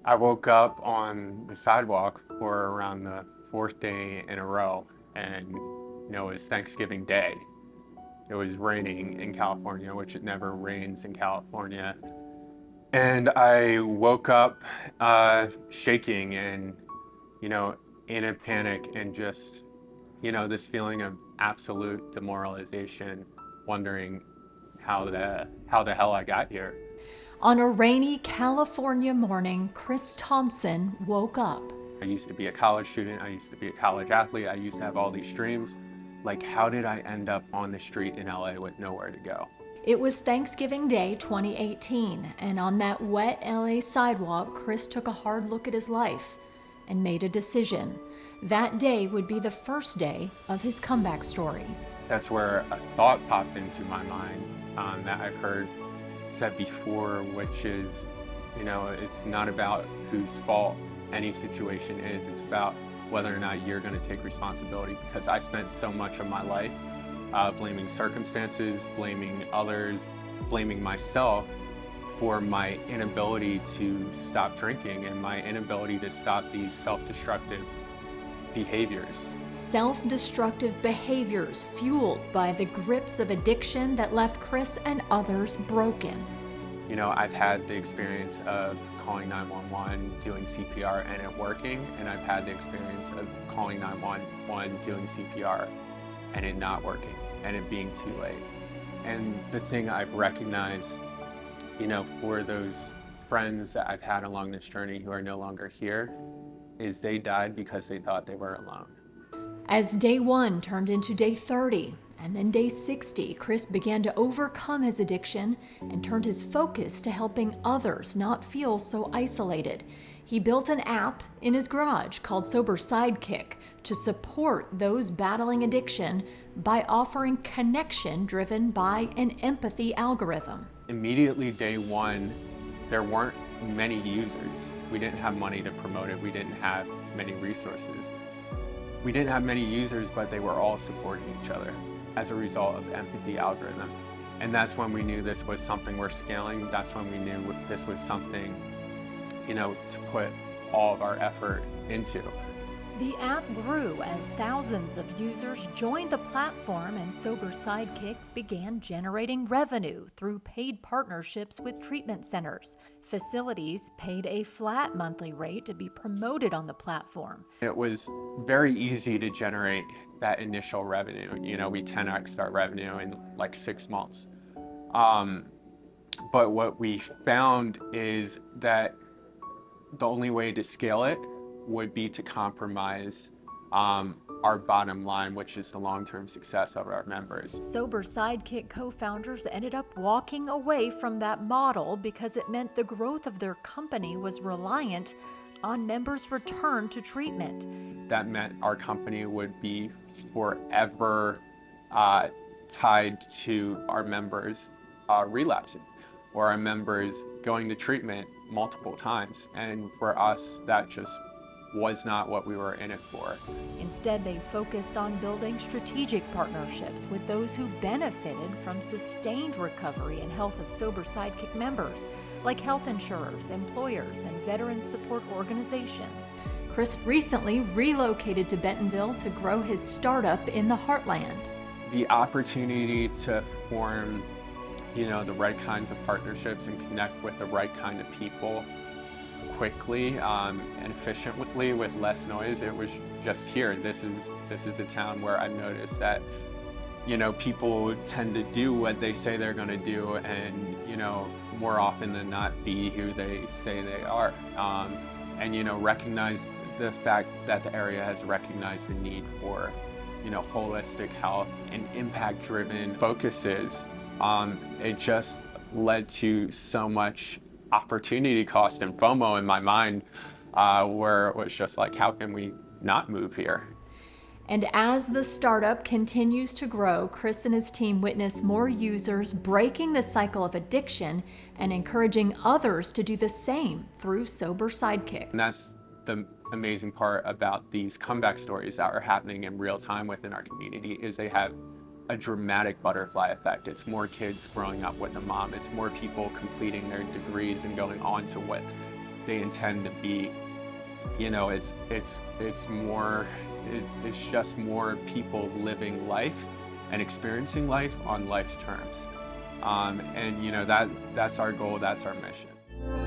I woke up on the sidewalk for around the fourth day in a row, and it was Thanksgiving Day. It was raining in California, which it never rains in California. And I woke up shaking and, in a panic and just, this feeling of absolute demoralization, wondering how the hell I got here. On a rainy California morning, Chris Thompson woke up. I used to be a college student. I used to be a college athlete. I used to have all these dreams. Like, how did I end up on the street in LA with nowhere to go? It was Thanksgiving Day 2018, and on that wet LA sidewalk, Chris took a hard look at his life and made a decision. That day would be the first day of his comeback story. That's where a thought popped into my mind that I've heard said before, which is, it's not about whose fault any situation is. It's about whether or not you're going to take responsibility, because I spent so much of my life blaming circumstances, blaming others, blaming myself for my inability to stop drinking and my inability to stop these self-destructive behaviors. Self-destructive behaviors fueled by the grips of addiction that left Chris and others broken. I've had the experience of calling 911, doing CPR and it working, and I've had the experience of calling 911, doing CPR and it not working, and it being too late. And the thing I've recognized, for those friends that I've had along this journey who are no longer here, is they died because they thought they were alone. As day 1 turned into day 30, and then day 60, Chris began to overcome his addiction and turned his focus to helping others not feel so isolated. He built an app in his garage called Sober Sidekick to support those battling addiction by offering connection driven by an empathy algorithm. Immediately day 1, there weren't many users. We didn't have money to promote it. We didn't have many resources. We didn't have many users, but they were all supporting each other as a result of the empathy algorithm. And that's when we knew this was something we're scaling. That's when we knew this was something, to put all of our effort into. The app grew as thousands of users joined the platform, and Sober Sidekick began generating revenue through paid partnerships with treatment centers. Facilities paid a flat monthly rate to be promoted on the platform. It was very easy to generate that initial revenue. We 10x'd our revenue in like 6 months. But what we found is that the only way to scale it would be to compromise our bottom line, which is the long-term success of our members. Sober Sidekick co-founders ended up walking away from that model because it meant the growth of their company was reliant on members' return to treatment. That meant our company would be forever tied to our members relapsing, or our members going to treatment multiple times. And for us, that just was not what we were in it for. Instead, they focused on building strategic partnerships with those who benefited from sustained recovery and health of Sober Sidekick members, like health insurers, employers, and veteran support organizations. Chris recently relocated to Bentonville to grow his startup in the Heartland. The opportunity to form, the right kinds of partnerships and connect with the right kind of people quickly and efficiently with less noise. It was just here. This is a town where I've noticed that, people tend to do what they say they're going to do, and, more often than not be who they say they are. And, recognize the fact that the area has recognized the need for, holistic health and impact-driven focuses. It just led to so much opportunity cost and FOMO in my mind, where it was just like, how can we not move here? And as the startup continues to grow, Chris and his team witness more users breaking the cycle of addiction and encouraging others to do the same through Sober Sidekick. And that's the amazing part about these comeback stories that are happening in real time within our community, is they have a dramatic butterfly effect. It's more kids growing up with a mom. It's more people completing their degrees and going on to what they intend to be. You know, it's just more people living life and experiencing life on life's terms. And you know, that's our goal, that's our mission.